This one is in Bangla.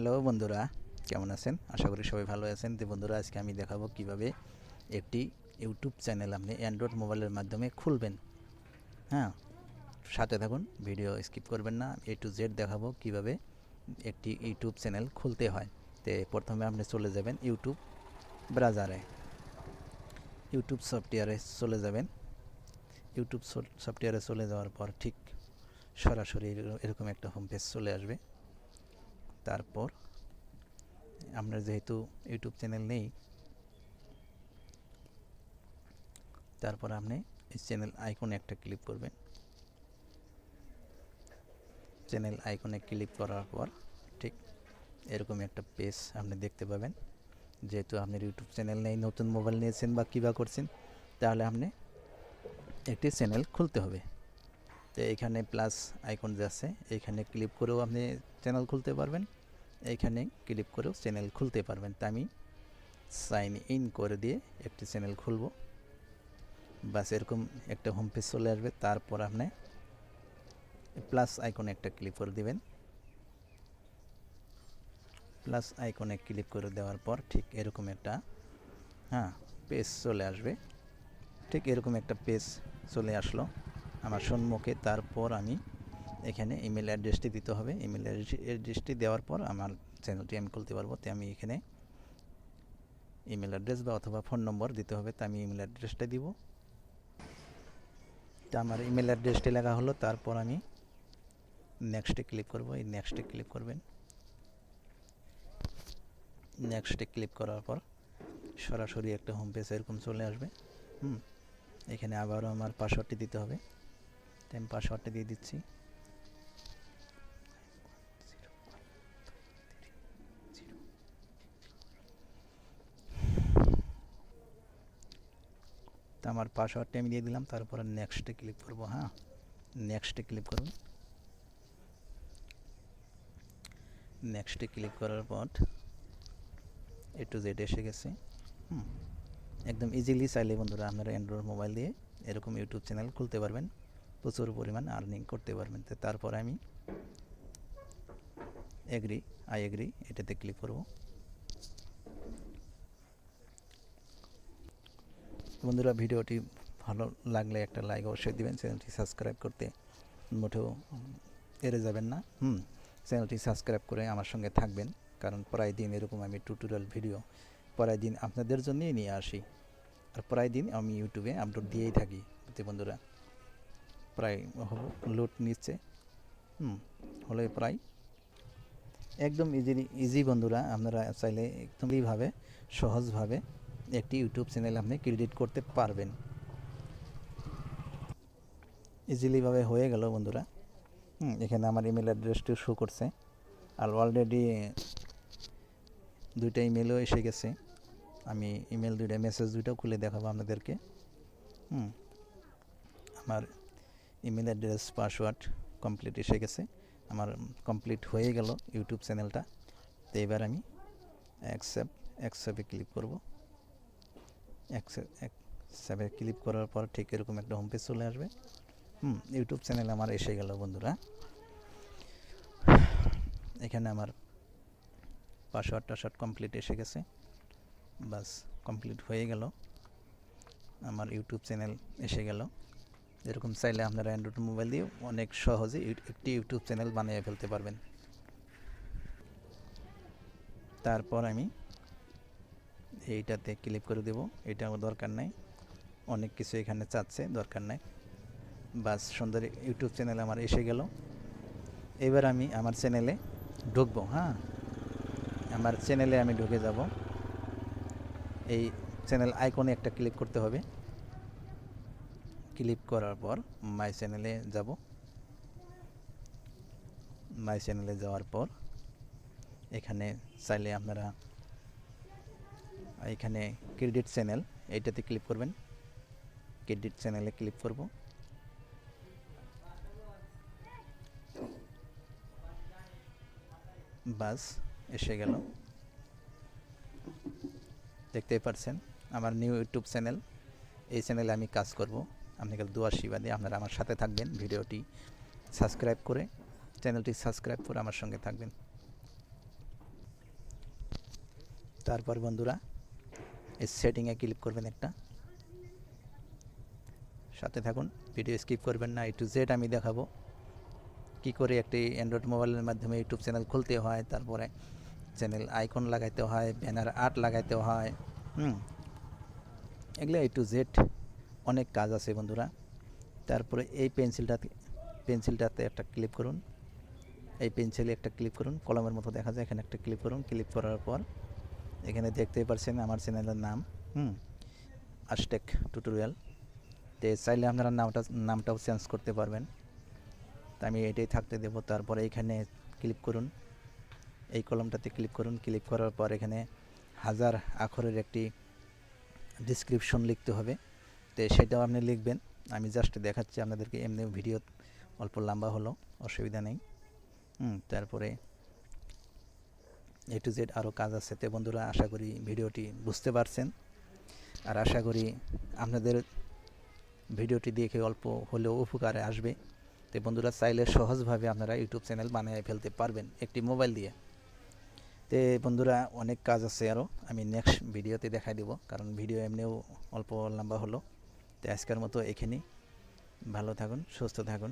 হ্যালো বন্ধুরা, কেমন আছেন? আশা করি সবাই ভালো আছেন। তো বন্ধুরা, আজকে আমি দেখাবো কিভাবে একটি ইউটিউব চ্যানেল আপনি অ্যান্ড্রয়েড মোবাইলের মাধ্যমে খুলবেন। হ্যাঁ, সাথে থাকুন, ভিডিও স্কিপ করবেন না। A to Z দেখাবো কিভাবে একটি ইউটিউব চ্যানেল খুলতে হয়। তো প্রথমে আপনি চলে যাবেন ইউটিউব ব্রাউজারে, ইউটিউব সফটওয়্যারে চলে যাবেন। ইউটিউব সফটওয়্যারে চলে যাওয়ার পর ঠিক সরাসরি এরকম একটা হোম পেজ চলে আসবে। তারপর আপনার যেহেতু ইউটিউব চ্যানেল নেই, তারপর আপনি এই চ্যানেল আইকনে একটা ক্লিক করবেন। চ্যানেল আইকনে ক্লিক করার পর ঠিক এরকম একটা পেজ আপনি দেখতে পাবেন। যেহেতু আপনার ইউটিউব চ্যানেল নেই, নতুন মোবাইল নিয়েছেন বা কিবা করছেন, তাহলে আপনি একটি চ্যানেল খুলতে হবে। তো এখানে প্লাস আইকন যে আছে, এখানে ক্লিক করেও আপনি চ্যানেল খুলতে পারবেন, এইখানে ক্লিক করেও চ্যানেল খুলতে পারবেন। তা আমি সাইন ইন করে দিয়ে একটি চ্যানেল খুলব। বাস এরকম একটা হোম পেজ চলে আসবে। তারপর আপনি প্লাস আইকনে একটা ক্লিক করে দিবেন। প্লাস আইকনে ক্লিক করে দেওয়ার পর ঠিক এরকম একটা পেজ চলে আসবে। ঠিক এরকম একটা পেজ চলে আসলো আমার সম্মুখে। তারপর আমি এখানে ইমেল অ্যাড্রেসটি দিতে হবে। ইমেল অ্যাড্রেসটি দেওয়ার পর আমার চ্যানেলটি আমি খুলতে পারবো। তো আমি এখানে ইমেল অ্যাড্রেস বা অথবা ফোন নম্বর দিতে হবে। তো আমি ইমেল অ্যাড্রেসটা দিব। তো আমার ইমেল অ্যাড্রেসটি লেখা হলো। তারপর আমি নেক্সটে ক্লিক করব। এই নেক্সটে ক্লিক করবেন। নেক্সটে ক্লিক করার পর সরাসরি একটা হোম পেজ এরকম চলে আসবে। এখানে আবারও আমার পাসওয়ার্ডটি দিতে হবে। তাই আমি পাসওয়ার্ডটা দিয়ে দিচ্ছি। তো আমার পাসওয়ার্ডটা আমি দিয়ে দিলাম। তারপর নেক্সটে ক্লিক করব। নেক্সটে ক্লিক করুন। নেক্সটে ক্লিক করার পর A to Z এসে গেছে। একদম ইজিলি চাইলে বন্ধুরা আপনারা অ্যান্ড্রয়েড মোবাইল দিয়ে এরকম ইউটিউব চ্যানেল খুলতে পারবেন, প্রচুর পরিমাণ আর্নিং করতে পারবেন। তো তারপর আমি আই এগ্রি এটাতে ক্লিক করব। বন্ধুরা, ভিডিওটি ভালো লাগলে একটা লাইক অবশ্যই দিবেন। চ্যানেলটি সাবস্ক্রাইব করতে মোটেও এড়ে যাবেন না। চ্যানেলটি সাবস্ক্রাইব করে আমার সঙ্গে থাকবেন, কারণ প্রায় দিন এরকম আমি টিউটোরিয়াল ভিডিও প্রায় দিন আপনাদের জন্যই নিয়ে আসি। আর প্রায় দিন আমি ইউটিউবে আপলোড দিয়েই থাকি। বন্ধুরা, প্রায় লোড নিচ্ছে হলে প্রায় একদম ইজি বন্ধুরা, আপনারা চাইলে একদম এইভাবে সহজভাবে একটি ইউটিউব চ্যানেল আপনি ক্রিয়েট করতে পারবেন। ইজিলিভাবে হয়ে গেল বন্ধুরা। এখানে আমার ইমেল অ্যাড্রেসটি শো করছে। আর অলরেডি দুইটা ইমেলও এসে গেছে। আমি ইমেল দুইটা মেসেজ দুইটাও খুলে দেখাবো আপনাদেরকে। আমার ইমেল অ্যাড্রেস পাসওয়ার্ড কমপ্লিট এসে গেছে। আমার কমপ্লিট হয়ে গেল ইউটিউব চ্যানেলটা। তো এবার আমি অ্যাকসেপ্টে ক্লিক করব। অ্যাকসেপ্টে ক্লিক করার পর ঠিক এরকম একটা হোম পেজ চলে আসবে। ইউটিউব চ্যানেল আমার এসে গেল বন্ধুরা। এখানে আমার পাসওয়ার্ড কমপ্লিট এসে গেছে। বাস কমপ্লিট হয়ে গেল, আমার ইউটিউব চ্যানেল এসে গেল। এরকম চাইলে আপনারা অ্যান্ড্রয়েড মোবাইল দিয়ে অনেক সহজে একটি ইউটিউব চ্যানেল বানিয়ে ফেলতে পারবেন। তারপর আমি এইটাতে ক্লিক করে দেব। এটা আমার দরকার নাই, অনেক কিছু এখানে চাচ্ছে, দরকার নাই। বাস সুন্দর ইউটিউব চ্যানেল আমার এসে গেল। এবার আমি আমার চ্যানেলে ঢুকবো। আমার চ্যানেলে আমি ঢুকে যাব। এই চ্যানেল আইকনে একটা ক্লিক করতে হবে। ক্লিক করার পর মাই চ্যানেলে যাব। মাই চ্যানেলে যাওয়ার পর এখানে চাইলে আপনারা এখানে ক্রেডিট চ্যানেল এইটাতে ক্লিক করবেন। ক্রেডিট চ্যানেলে ক্লিক করব। বাস এসে গেল। দেখতেই পাচ্ছেন আমার নিউ ইউটিউব চ্যানেল। এই চ্যানেলে আমি কাজ করব। আপনাদের দোয়া আশীর্বাদে আপনারা আমার সাথে থাকবেন। ভিডিওটি সাবস্ক্রাইব করে চ্যানেলটি সাবস্ক্রাইব করে আমার সঙ্গে থাকবেন। তারপর বন্ধুরা এই সেটিংয়ে ক্লিক করবেন একটা, সাথে থাকুন, ভিডিও স্কিপ করবেন না। A to Z আমি দেখাবো কি করে একটি অ্যান্ড্রয়েড মোবাইলের মাধ্যমে ইউটিউব চ্যানেল খুলতে হয়, তারপরে চ্যানেল আইকন লাগাইতে হয়, ব্যানার আর্ট লাগাইতে হয়, এগুলো A to Z অনেক কাজ আছে বন্ধুরা। তারপরে এই পেন্সিলটাতে একটা ক্লিক করুন, এই পেন্সিলে একটা ক্লিক করুন, কলমের মতো দেখা যায়, এখানে একটা ক্লিক করুন। ক্লিক করার পর এখানে দেখতেই পাচ্ছেন আমার চ্যানেলের নাম আস্টেক টিউটোরিয়াল। তো চাইলে আপনারা নামটাও চেঞ্জ করতে পারবেন, তা আমি এটাই থাকতে দেবো। তারপরে এইখানে ক্লিক করুন, এই কলমটাতে ক্লিক করুন। ক্লিক করার পর এখানে 1000 অক্ষরের একটি ডিসক্রিপশন লিখতে হবে, তো সেটাও আপনি লিখবেন। আমি জাস্ট দেখাচ্ছি আপনাদেরকে, এমনি ভিডিও অল্প লম্বা হলো, অসুবিধা নেই। তারপরে A to Z আরও কাজ আছে। তো বন্ধুরা আশা করি ভিডিওটি বুঝতে পারছেন, আর আশা করি আপনাদের ভিডিওটি দেখে অল্প হলেও উপকারে আসবে। তো বন্ধুরা চাইলে সহজভাবে আপনারা ইউটিউব চ্যানেল বানিয়ে ফেলতে পারবেন একটি মোবাইল দিয়ে। তো বন্ধুরা অনেক কাজ আছে আরও, আমি নেক্সট ভিডিওতে দেখাই দেব, কারণ ভিডিও এমনিও অল্প লম্বা হলো। তো আজকের মতো এখানেই, ভালো থাকুন, সুস্থ থাকুন।